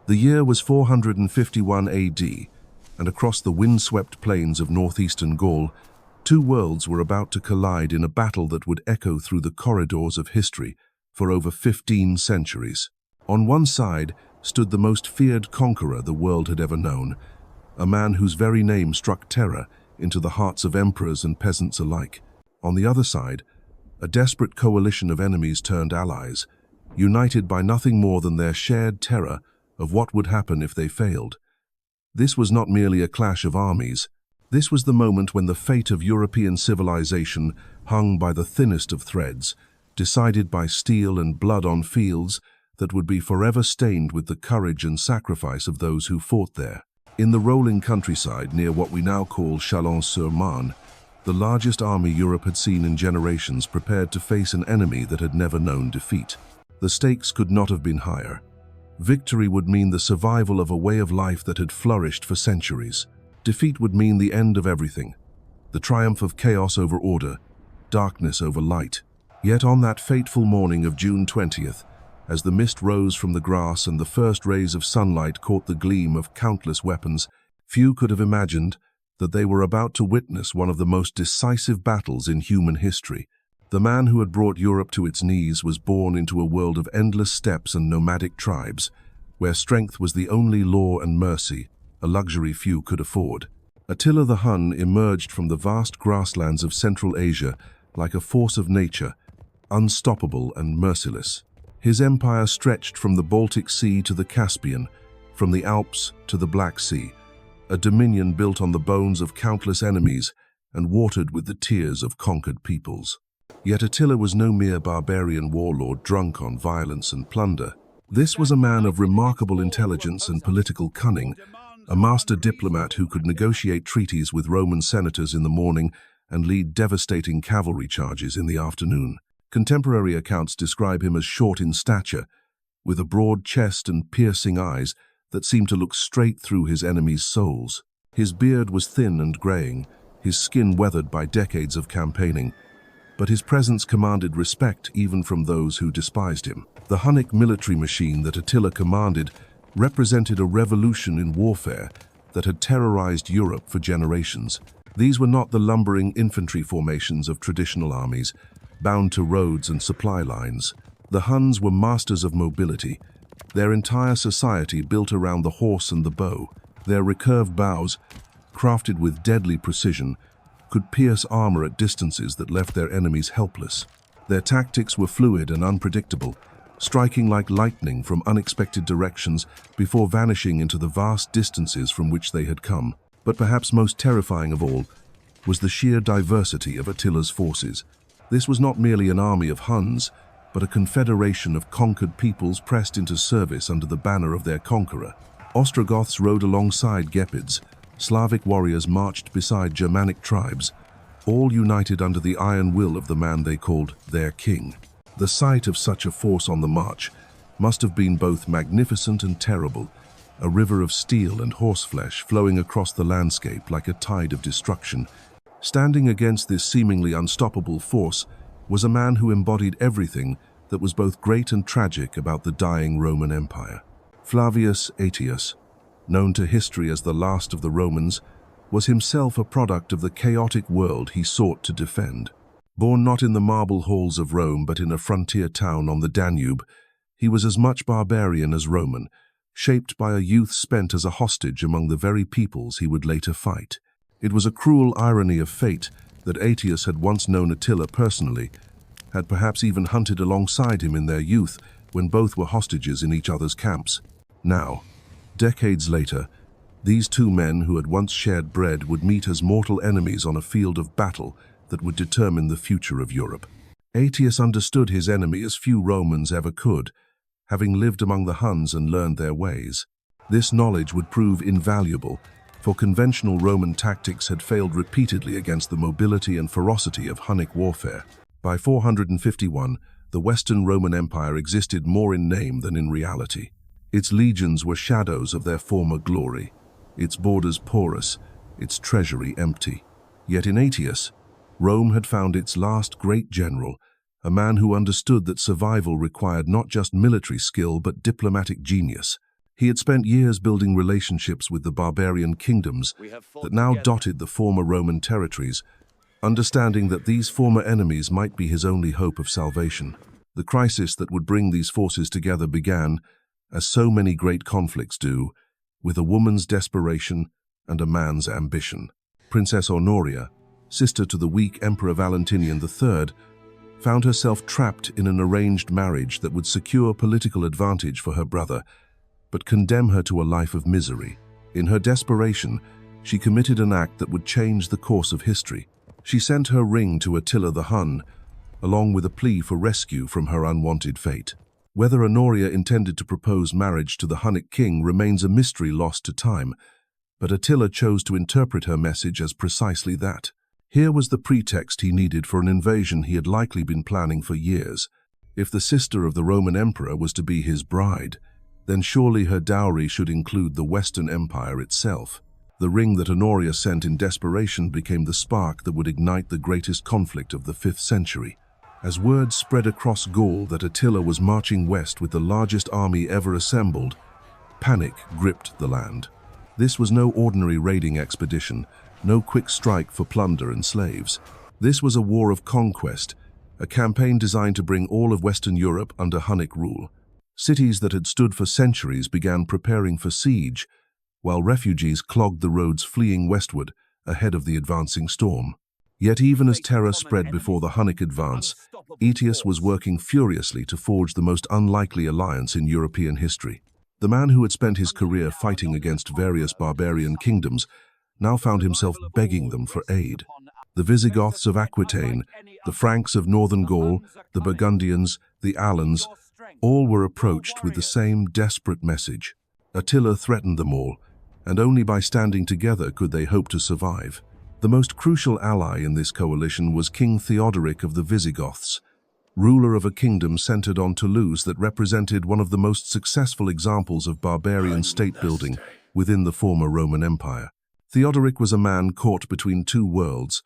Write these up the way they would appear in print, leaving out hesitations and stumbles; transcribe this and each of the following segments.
The year was 451 AD, and across the windswept plains of northeastern Gaul, two worlds were about to collide in a battle that would echo through the corridors of history for over 15 centuries. On one side stood the most feared conqueror the world had ever known, a man whose very name struck terror into the hearts of emperors and peasants alike. On the other side, a desperate coalition of enemies turned allies, united by nothing more than their shared terror of what would happen if they failed. This was not merely a clash of armies. This was the moment when the fate of European civilization hung by the thinnest of threads, decided by steel and blood on fields that would be forever stained with the courage and sacrifice of those who fought there. In the rolling countryside near what we now call Châlons-sur-Marne, the largest army Europe had seen in generations prepared to face an enemy that had never known defeat. The stakes could not have been higher. Victory would mean the survival of a way of life that had flourished for centuries. Defeat would mean the end of everything, the triumph of chaos over order, darkness over light. Yet on that fateful morning of June 20th, as the mist rose from the grass and the first rays of sunlight caught the gleam of countless weapons, few could have imagined that they were about to witness one of the most decisive battles in human history. The man who had brought Europe to its knees was born into a world of endless steppes and nomadic tribes, where strength was the only law and mercy, a luxury few could afford. Attila the Hun emerged from the vast grasslands of Central Asia like a force of nature, unstoppable and merciless. His empire stretched from the Baltic Sea to the Caspian, from the Alps to the Black Sea, a dominion built on the bones of countless enemies and watered with the tears of conquered peoples. Yet Attila was no mere barbarian warlord drunk on violence and plunder. This was a man of remarkable intelligence and political cunning, a master diplomat who could negotiate treaties with Roman senators in the morning and lead devastating cavalry charges in the afternoon. Contemporary accounts describe him as short in stature, with a broad chest and piercing eyes that seemed to look straight through his enemies' souls. His beard was thin and graying, his skin weathered by decades of campaigning, but his presence commanded respect even from those who despised him. The Hunnic military machine that Attila commanded represented a revolution in warfare that had terrorized Europe for generations. These were not the lumbering infantry formations of traditional armies, bound to roads and supply lines. The Huns were masters of mobility, their entire society built around the horse and the bow. Their recurved bows, crafted with deadly precision, could pierce armor at distances that left their enemies helpless. Their tactics were fluid and unpredictable, striking like lightning from unexpected directions before vanishing into the vast distances from which they had come. But perhaps most terrifying of all was the sheer diversity of Attila's forces. This was not merely an army of Huns, but a confederation of conquered peoples pressed into service under the banner of their conqueror. Ostrogoths rode alongside Gepids, Slavic warriors marched beside Germanic tribes, all united under the iron will of the man they called their king. The sight of such a force on the march must have been both magnificent and terrible, a river of steel and horseflesh flowing across the landscape like a tide of destruction. Standing against this seemingly unstoppable force was a man who embodied everything that was both great and tragic about the dying Roman Empire. Flavius Aetius, known to history as the last of the Romans, was himself a product of the chaotic world he sought to defend. Born not in the marble halls of Rome but in a frontier town on the Danube, he was as much barbarian as Roman, shaped by a youth spent as a hostage among the very peoples he would later fight. It was a cruel irony of fate that Aetius had once known Attila personally, had perhaps even hunted alongside him in their youth when both were hostages in each other's camps. Now, decades later, these two men who had once shared bread would meet as mortal enemies on a field of battle that would determine the future of Europe. Aetius understood his enemy as few Romans ever could, having lived among the Huns and learned their ways. This knowledge would prove invaluable, for conventional Roman tactics had failed repeatedly against the mobility and ferocity of Hunnic warfare. By 451, the Western Roman Empire existed more in name than in reality. Its legions were shadows of their former glory, its borders porous, its treasury empty. Yet in Aetius, Rome had found its last great general, a man who understood that survival required not just military skill but diplomatic genius. He had spent years building relationships with the barbarian kingdoms that now dotted the former Roman territories, understanding that these former enemies might be his only hope of salvation. The crisis that would bring these forces together began, as so many great conflicts do, with a woman's desperation and a man's ambition. Princess Honoria, sister to the weak Emperor Valentinian III, found herself trapped in an arranged marriage that would secure political advantage for her brother, but condemn her to a life of misery. In her desperation, she committed an act that would change the course of history. She sent her ring to Attila the Hun, along with a plea for rescue from her unwanted fate. Whether Honoria intended to propose marriage to the Hunnic king remains a mystery lost to time, but Attila chose to interpret her message as precisely that. Here was the pretext he needed for an invasion he had likely been planning for years. If the sister of the Roman emperor was to be his bride, then surely her dowry should include the Western Empire itself. The ring that Honoria sent in desperation became the spark that would ignite the greatest conflict of the 5th century. As word spread across Gaul that Attila was marching west with the largest army ever assembled, panic gripped the land. This was no ordinary raiding expedition, no quick strike for plunder and slaves. This was a war of conquest, a campaign designed to bring all of Western Europe under Hunnic rule. Cities that had stood for centuries began preparing for siege, while refugees clogged the roads fleeing westward ahead of the advancing storm. Yet even as terror spread before the Hunnic advance, Aetius was working furiously to forge the most unlikely alliance in European history. The man who had spent his career fighting against various barbarian kingdoms now found himself begging them for aid. The Visigoths of Aquitaine, the Franks of northern Gaul, the Burgundians, the Châlons, all were approached with the same desperate message. Attila threatened them all, and only by standing together could they hope to survive. The most crucial ally in this coalition was King Theodoric of the Visigoths, ruler of a kingdom centered on Toulouse that represented one of the most successful examples of barbarian state-building within the former Roman Empire. Theodoric was a man caught between two worlds,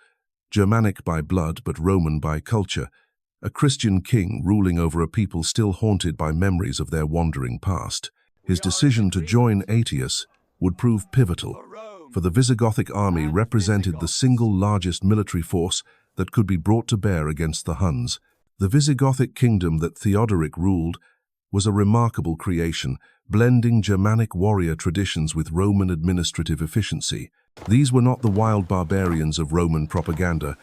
Germanic by blood but Roman by culture, a Christian king ruling over a people still haunted by memories of their wandering past. His decision to join Aetius would prove pivotal, for the Visigothic army represented the single largest military force that could be brought to bear against the Huns. The Visigothic kingdom that Theodoric ruled was a remarkable creation, blending Germanic warrior traditions with Roman administrative efficiency. These were not the wild barbarians of Roman propaganda,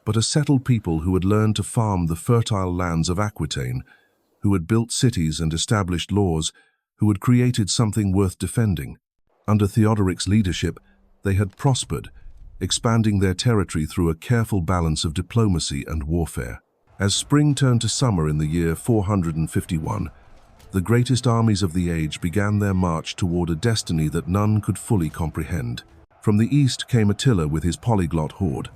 but a settled people who had learned to farm the fertile lands of Aquitaine, who had built cities and established laws, who had created something worth defending. Under Theodoric's leadership, they had prospered, expanding their territory through a careful balance of diplomacy and warfare. As spring turned to summer in the year 451, the greatest armies of the age began their march toward a destiny that none could fully comprehend. From the east came Attila with his polyglot horde,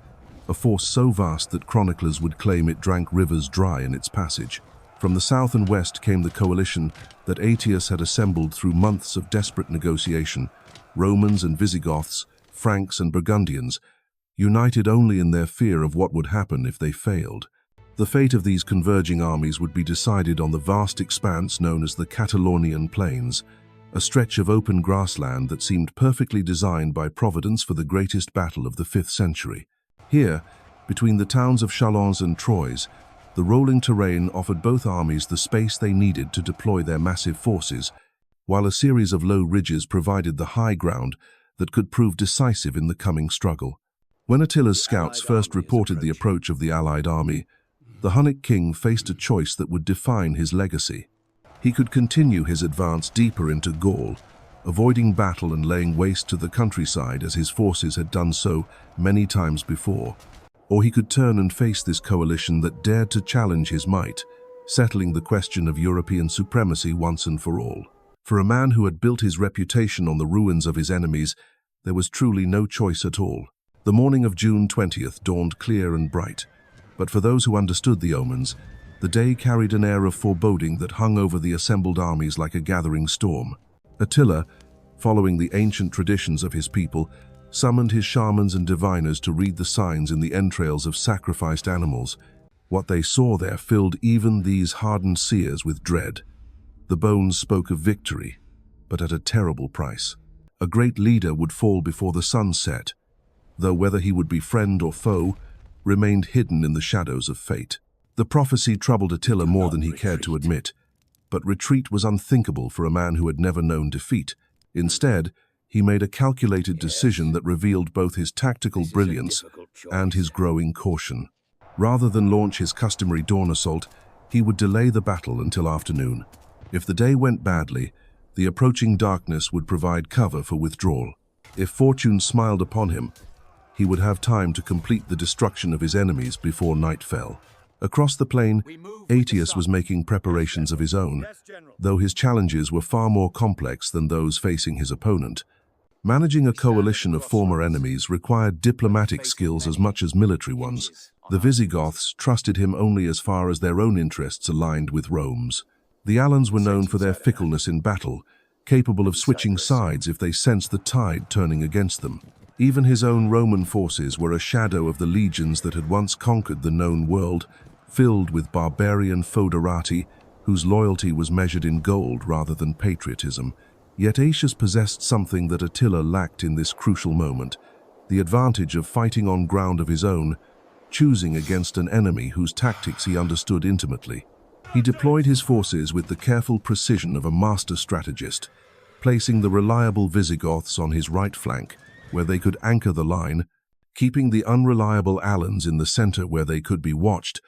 a force so vast that chroniclers would claim it drank rivers dry in its passage. From the south and west came the coalition that Aetius had assembled through months of desperate negotiation, Romans and Visigoths, Franks and Burgundians, united only in their fear of what would happen if they failed. The fate of these converging armies would be decided on the vast expanse known as the Catalaunian Plains, a stretch of open grassland that seemed perfectly designed by Providence for the greatest battle of the 5th century. Here, between the towns of Châlons and Troyes, the rolling terrain offered both armies the space they needed to deploy their massive forces, while a series of low ridges provided the high ground that could prove decisive in the coming struggle. When Attila's scouts first reported the approach of the allied army, the Hunnic king faced a choice that would define his legacy. He could continue his advance deeper into Gaul, avoiding battle and laying waste to the countryside as his forces had done so many times before. Or he could turn and face this coalition that dared to challenge his might, settling the question of European supremacy once and for all. For a man who had built his reputation on the ruins of his enemies, there was truly no choice at all. The morning of June 20th dawned clear and bright, but for those who understood the omens, the day carried an air of foreboding that hung over the assembled armies like a gathering storm. Attila, following the ancient traditions of his people, summoned his shamans and diviners to read the signs in the entrails of sacrificed animals. What they saw there filled even these hardened seers with dread. The bones spoke of victory, but at a terrible price. A great leader would fall before the sun set, though whether he would be friend or foe remained hidden in the shadows of fate. The prophecy troubled Attila more than he cared to admit, but retreat was unthinkable for a man who had never known defeat. Instead, he made a calculated decision that revealed both his tactical brilliance and his growing caution. Rather than launch his customary dawn assault, he would delay the battle until afternoon. If the day went badly, the approaching darkness would provide cover for withdrawal. If fortune smiled upon him, he would have time to complete the destruction of his enemies before night fell. Across the plain, Aetius was making preparations of his own, though his challenges were far more complex than those facing his opponent. Managing a coalition of former enemies required diplomatic skills as much as military ones. The Visigoths trusted him only as far as their own interests aligned with Rome's. The Alans were known for their fickleness in battle, capable of switching sides if they sensed the tide turning against them. Even his own Roman forces were a shadow of the legions that had once conquered the known world, filled with barbarian foederati whose loyalty was measured in gold rather than patriotism. Yet Aetius possessed something that Attila lacked in this crucial moment: the advantage of fighting on ground of his own, choosing against an enemy whose tactics he understood intimately. He deployed his forces with the careful precision of a master strategist, placing the reliable Visigoths on his right flank, where they could anchor the line, keeping the unreliable Alans in the center where they could be watched,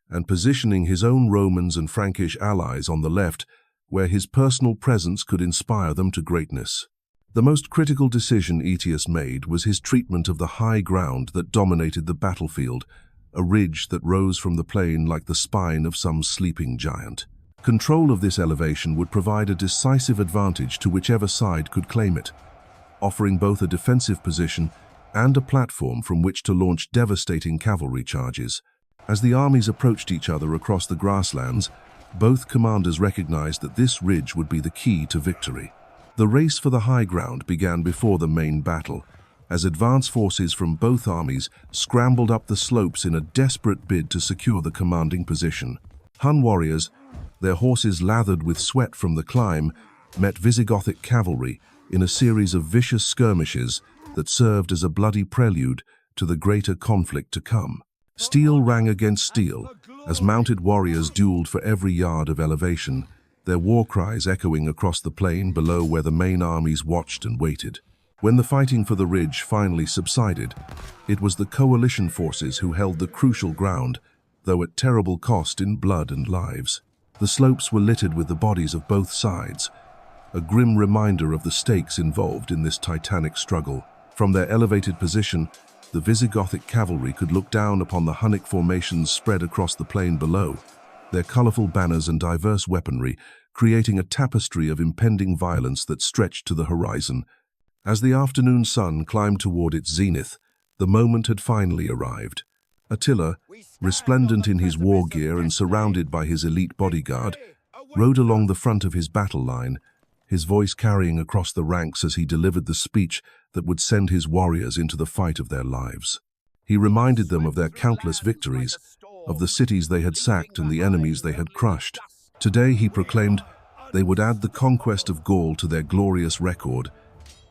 and positioning his own Romans and Frankish allies on the left, where his personal presence could inspire them to greatness. The most critical decision Aetius made was his treatment of the high ground that dominated the battlefield, a ridge that rose from the plain like the spine of some sleeping giant. Control of this elevation would provide a decisive advantage to whichever side could claim it, offering both a defensive position and a platform from which to launch devastating cavalry charges. As the armies approached each other across the grasslands, both commanders recognized that this ridge would be the key to victory. The race for the high ground began before the main battle, as advance forces from both armies scrambled up the slopes in a desperate bid to secure the commanding position. Hun warriors, their horses lathered with sweat from the climb, met Visigothic cavalry in a series of vicious skirmishes that served as a bloody prelude to the greater conflict to come. Steel rang against steel as mounted warriors dueled for every yard of elevation, their war cries echoing across the plain below where the main armies watched and waited. When the fighting for the ridge finally subsided, it was the coalition forces who held the crucial ground, though at terrible cost in blood and lives. The slopes were littered with the bodies of both sides, a grim reminder of the stakes involved in this titanic struggle. From their elevated position, the Visigothic cavalry could look down upon the Hunnic formations spread across the plain below, their colorful banners and diverse weaponry creating a tapestry of impending violence that stretched to the horizon. As the afternoon sun climbed toward its zenith, the moment had finally arrived. Attila, resplendent in his war gear and surrounded by his elite bodyguard, rode along the front of his battle line, his voice carrying across the ranks as he delivered the speech that would send his warriors into the fight of their lives. He reminded them of their countless victories, of the cities they had sacked and the enemies they had crushed. Today, he proclaimed, they would add the conquest of Gaul to their glorious record,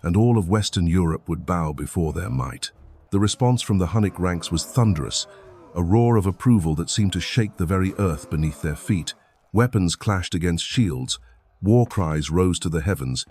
and all of Western Europe would bow before their might. The response from the Hunnic ranks was thunderous, a roar of approval that seemed to shake the very earth beneath their feet. Weapons clashed against shields, war cries rose to the heavens,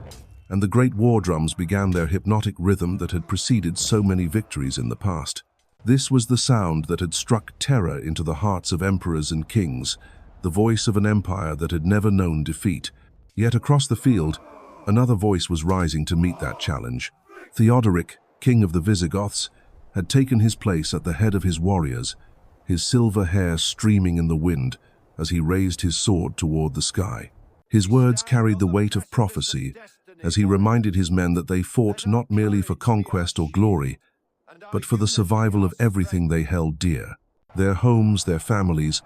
and the great war drums began their hypnotic rhythm that had preceded so many victories in the past. This was the sound that had struck terror into the hearts of emperors and kings, the voice of an empire that had never known defeat. Yet across the field, another voice was rising to meet that challenge. Theodoric, king of the Visigoths, had taken his place at the head of his warriors, his silver hair streaming in the wind as he raised his sword toward the sky. His words carried the weight of prophecy as he reminded his men that they fought not merely for conquest or glory, but for the survival of everything they held dear. Their homes, their families,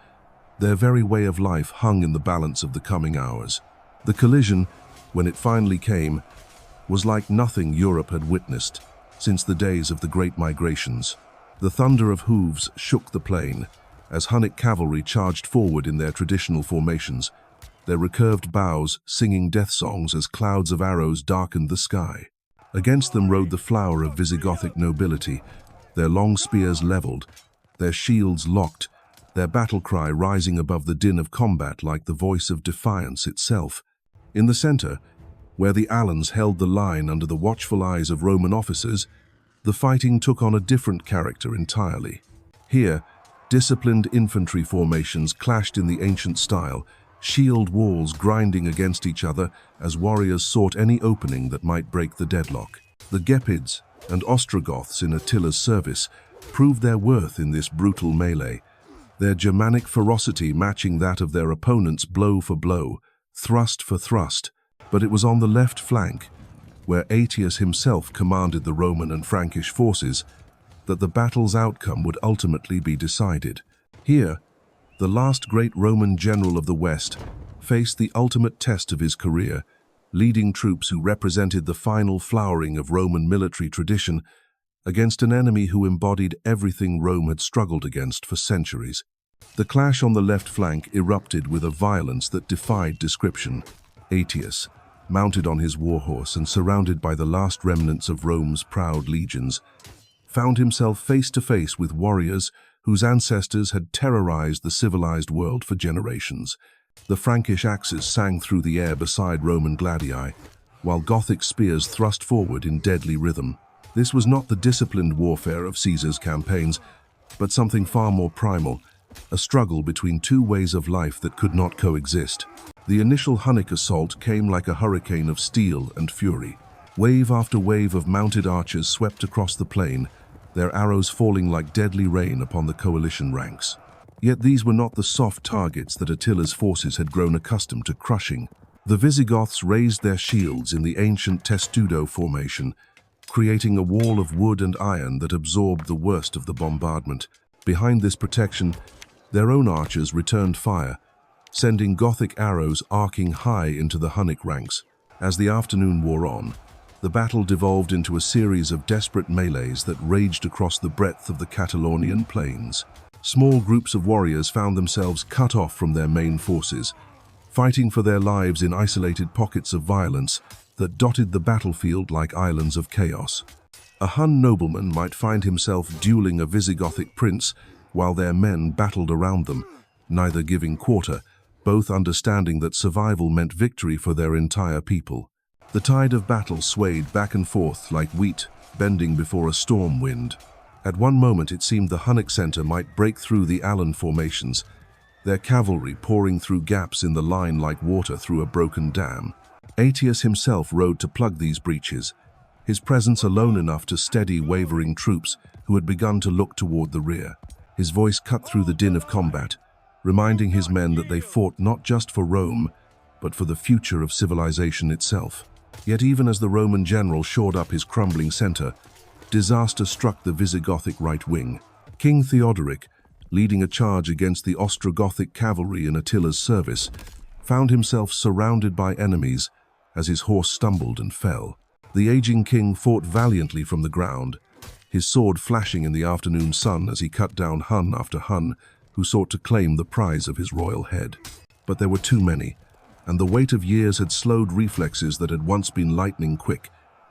their very way of life hung in the balance of the coming hours. The collision, when it finally came, was like nothing Europe had witnessed since the days of the Great Migrations. The thunder of hooves shook the plain as Hunnic cavalry charged forward in their traditional formations, their recurved bows singing death songs as clouds of arrows darkened the sky. Against them rode the flower of Visigothic nobility, their long spears leveled, their shields locked, their battle cry rising above the din of combat like the voice of defiance itself. In the center, where the Alans held the line under the watchful eyes of Roman officers, the fighting took on a different character entirely. Here, disciplined infantry formations clashed in the ancient style, shield walls grinding against each other as warriors sought any opening that might break the deadlock. The Gepids and Ostrogoths in Attila's service proved their worth in this brutal melee, their Germanic ferocity matching that of their opponents blow for blow, thrust for thrust. But it was on the left flank, where Aetius himself commanded the Roman and Frankish forces, that the battle's outcome would ultimately be decided. Here, the last great Roman general of the West faced the ultimate test of his career, leading troops who represented the final flowering of Roman military tradition against an enemy who embodied everything Rome had struggled against for centuries. The clash on the left flank erupted with a violence that defied description. Aetius, mounted on his warhorse and surrounded by the last remnants of Rome's proud legions, found himself face to face with warriors whose ancestors had terrorized the civilized world for generations. The Frankish axes sang through the air beside Roman gladii, while Gothic spears thrust forward in deadly rhythm. This was not the disciplined warfare of Caesar's campaigns, but something far more primal, a struggle between two ways of life that could not coexist. The initial Hunnic assault came like a hurricane of steel and fury. Wave after wave of mounted archers swept across the plain, their arrows falling like deadly rain upon the coalition ranks. Yet these were not the soft targets that Attila's forces had grown accustomed to crushing. The Visigoths raised their shields in the ancient testudo formation, creating a wall of wood and iron that absorbed the worst of the bombardment. Behind this protection, their own archers returned fire, sending Gothic arrows arcing high into the Hunnic ranks. As the afternoon wore on, the battle devolved into a series of desperate melees that raged across the breadth of the Catalaunian Plains. Small groups of warriors found themselves cut off from their main forces, fighting for their lives in isolated pockets of violence that dotted the battlefield like islands of chaos. A Hun nobleman might find himself dueling a Visigothic prince while their men battled around them, neither giving quarter, both understanding that survival meant victory for their entire people. The tide of battle swayed back and forth like wheat bending before a storm wind. At one moment it seemed the Hunnic center might break through the Alan formations, their cavalry pouring through gaps in the line like water through a broken dam. Aetius himself rode to plug these breaches, his presence alone enough to steady wavering troops who had begun to look toward the rear. His voice cut through the din of combat, reminding his men that they fought not just for Rome, but for the future of civilization itself. Yet even as the Roman general shored up his crumbling center, disaster struck the Visigothic right wing. King Theodoric, leading a charge against the Ostrogothic cavalry in Attila's service, found himself surrounded by enemies as his horse stumbled and fell. The aging king fought valiantly from the ground, his sword flashing in the afternoon sun as he cut down Hun after Hun who sought to claim the prize of his royal head. But there were too many, and the weight of years had slowed reflexes that had once been lightning quick.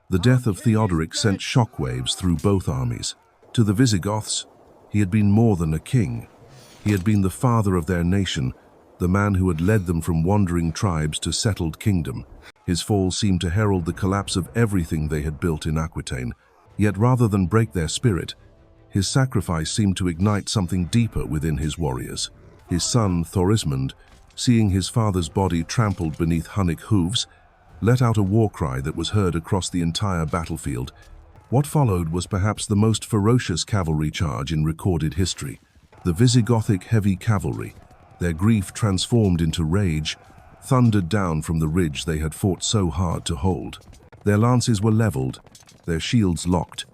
The death of Theodoric sent shockwaves through both armies. To the Visigoths, he had been more than a king. He had been the father of their nation, the man who had led them from wandering tribes to settled kingdom. His fall seemed to herald the collapse of everything they had built in Aquitaine. Yet rather than break their spirit, his sacrifice seemed to ignite something deeper within his warriors. His son, Thorismund, seeing his father's body trampled beneath Hunnic hooves, let out a war cry that was heard across the entire battlefield. What followed was perhaps the most ferocious cavalry charge in recorded history. The Visigothic heavy cavalry, their grief transformed into rage, thundered down from the ridge they had fought so hard to hold. Their lances were leveled, their shields locked,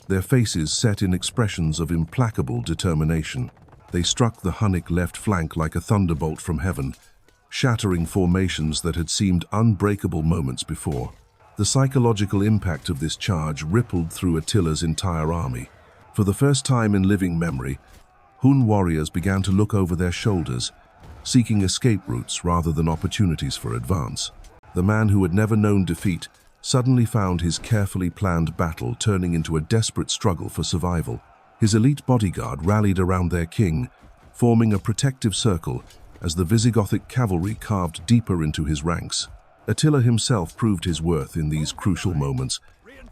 their faces set in expressions of implacable determination. They struck the Hunnic left flank like a thunderbolt from heaven, shattering formations that had seemed unbreakable moments before. The psychological impact of this charge rippled through Attila's entire army. For the first time in living memory, Hun warriors began to look over their shoulders, seeking escape routes rather than opportunities for advance. The man who had never known defeat suddenly found his carefully planned battle turning into a desperate struggle for survival. His elite bodyguard rallied around their king, forming a protective circle as the Visigothic cavalry carved deeper into his ranks. Attila himself proved his worth in these crucial moments,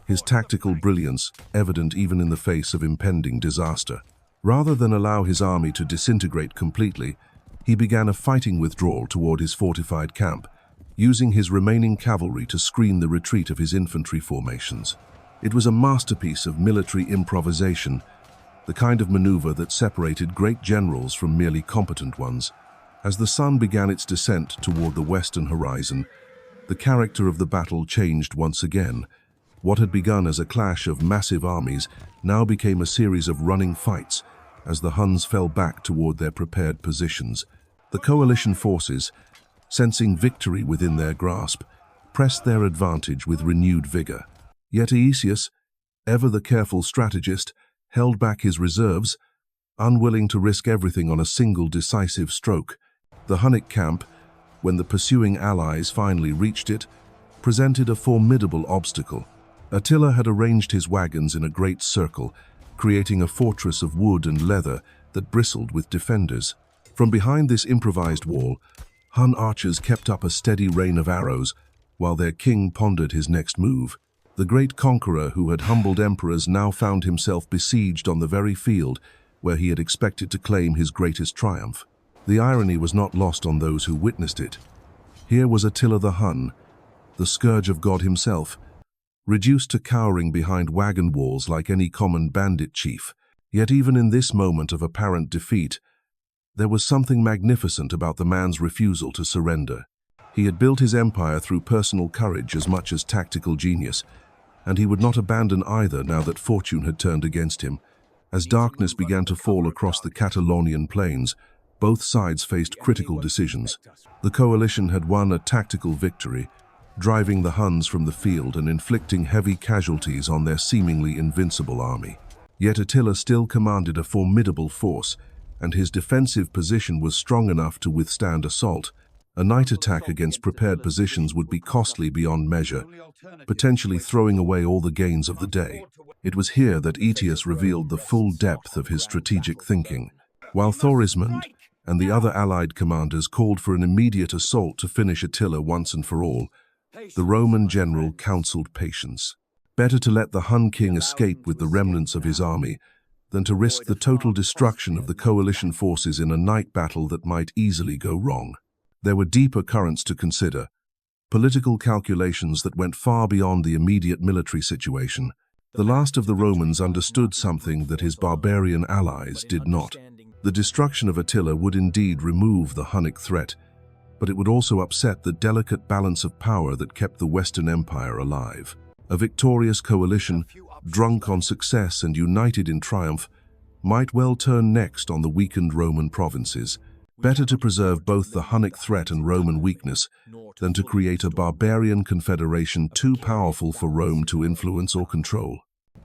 his tactical brilliance evident even in the face of impending disaster. Rather than allow his army to disintegrate completely, he began a fighting withdrawal toward his fortified camp, using his remaining cavalry to screen the retreat of his infantry formations. It was a masterpiece of military improvisation, the kind of maneuver that separated great generals from merely competent ones. As the sun began its descent toward the western horizon, the character of the battle changed once again. What had begun as a clash of massive armies now became a series of running fights as the Huns fell back toward their prepared positions. The coalition forces, sensing victory within their grasp, pressed their advantage with renewed vigor. Yet Aetius, ever the careful strategist, held back his reserves, unwilling to risk everything on a single decisive stroke. The Hunnic camp, when the pursuing allies finally reached it, presented a formidable obstacle. Attila had arranged his wagons in a great circle, creating a fortress of wood and leather that bristled with defenders. From behind this improvised wall, Hun archers kept up a steady rain of arrows, while their king pondered his next move. The great conqueror who had humbled emperors now found himself besieged on the very field where he had expected to claim his greatest triumph. The irony was not lost on those who witnessed it. Here was Attila the Hun, the scourge of God himself, reduced to cowering behind wagon walls like any common bandit chief. Yet even in this moment of apparent defeat, there was something magnificent about the man's refusal to surrender. He had built his empire through personal courage as much as tactical genius, and he would not abandon either now that fortune had turned against him. As darkness began to fall across the Catalaunian Plains, both sides faced critical decisions. The coalition had won a tactical victory, driving the Huns from the field and inflicting heavy casualties on their seemingly invincible army. Yet Attila still commanded a formidable force, and his defensive position was strong enough to withstand assault. A night attack against prepared positions would be costly beyond measure, potentially throwing away all the gains of the day. It was here that Aetius revealed the full depth of his strategic thinking. While Thorismund and the other allied commanders called for an immediate assault to finish Attila once and for all, the Roman general counseled patience. Better to let the Hun king escape with the remnants of his army than to risk the total destruction of the coalition forces in a night battle that might easily go wrong. There were deeper currents to consider, political calculations that went far beyond the immediate military situation. The last of the Romans understood something that his barbarian allies did not. The destruction of Attila would indeed remove the Hunnic threat, but it would also upset the delicate balance of power that kept the Western Empire alive. A victorious coalition, drunk on success and united in triumph, might well turn next on the weakened Roman provinces. Better to preserve both the Hunnic threat and Roman weakness than to create a barbarian confederation too powerful for Rome to influence or control.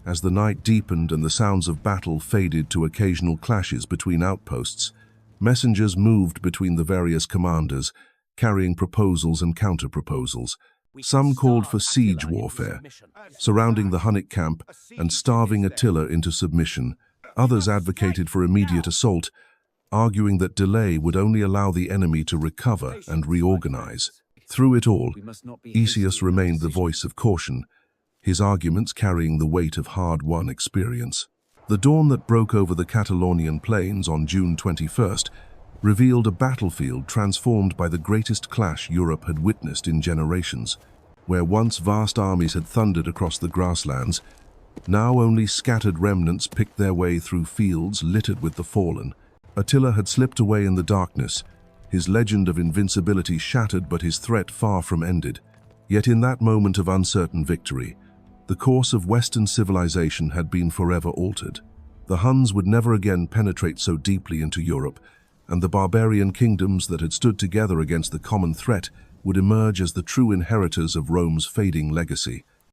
As the night deepened and the sounds of battle faded to occasional clashes between outposts, messengers moved between the various commanders, carrying proposals and counter-proposals. Some called for siege warfare, surrounding the Hunnic camp and starving Attila into submission. Others advocated for immediate assault, arguing that delay would only allow the enemy to recover and reorganize. Through it all, Aetius remained the voice of caution, his arguments carrying the weight of hard-won experience. The dawn that broke over the Catalaunian Plains on June 21st revealed a battlefield transformed by the greatest clash Europe had witnessed in generations. Where once vast armies had thundered across the grasslands, now only scattered remnants picked their way through fields littered with the fallen. Attila had slipped away in the darkness, his legend of invincibility shattered but his threat far from ended. Yet in that moment of uncertain victory, the course of Western civilization had been forever altered. The Huns would never again penetrate so deeply into Europe, and the barbarian kingdoms that had stood together against the common threat would emerge as the true inheritors of Rome's fading legacy.